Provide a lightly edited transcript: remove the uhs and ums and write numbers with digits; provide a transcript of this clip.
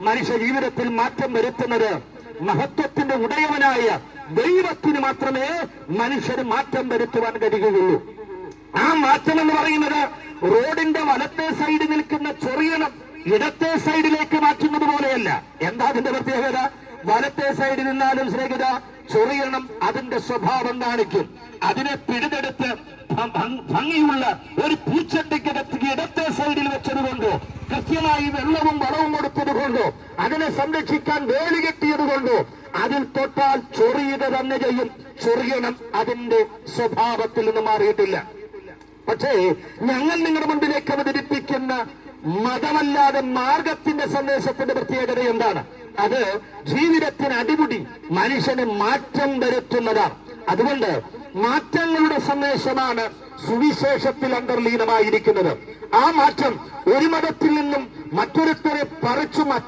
മനുഷ്യ ജീവിതത്തിൽ മാറ്റം വരുത്തുന്നത് മഹത്വത്തിന്റെ ഉടയവനായ ദൈവത്തിന് മാത്രമേ മനുഷ്യന് മാറ്റം വരുത്തുവാൻ കഴിയുകയുള്ളൂ. ആ മാറ്റം എന്ന് പറയുന്നത് റോഡിന്റെ വലത്തെ സൈഡിൽ നിൽക്കുന്ന ചൊറിയണം ഇടത്തെ സൈഡിലേക്ക് മാറ്റുന്നത് പോലെയല്ല. എന്താ അതിന്റെ പ്രത്യേകത? വലത്തെ സൈഡിൽ നിന്നാലും സ്നേഹിത ചൊറിയണം അതിന്റെ സ്വഭാവം കാണിക്കും. അതിനെ പിടിതെടുത്ത് ഭംഗിയുള്ള ഒരു പൂച്ചട്ടിക്കകത്ത് ഇടത്തെ സൈഡിൽ വെച്ചതുകൊണ്ടോ കൃത്യമായി വെള്ളവും വളവും കൊടുത്തതുകൊണ്ടോ അതിനെ സംരക്ഷിക്കാൻ വേലി കെട്ടിയതുകൊണ്ടോ അതിൽ തൊട്ടാൽ ചൊറിയുക തന്നെ ചെയ്യും. ചൊറിയണം അതിന്റെ സ്വഭാവത്തിൽ നിന്ന് മാറിയിട്ടില്ല. പക്ഷേ ഞങ്ങൾ നിങ്ങളുടെ മുമ്പിലേക്ക് അവതരിപ്പിക്കുന്ന മതമല്ലാതെ മാർഗത്തിന്റെ സന്ദേശത്തിന്റെ പ്രത്യേകത എന്താണ്? അത് ജീവിതത്തിന് അടിമുടി മനുഷ്യന് മാറ്റം വരുത്തുന്നതാണ്. അതുകൊണ്ട് മാറ്റങ്ങളുടെ സന്ദേശമാണ് സുവിശേഷത്തിൽ അന്തർലീനമായിരിക്കുന്നത്. ആ മാറ്റം ഒരു മതത്തിൽ നിന്നും മറ്റൊരുത്തരെ പറിച്ചു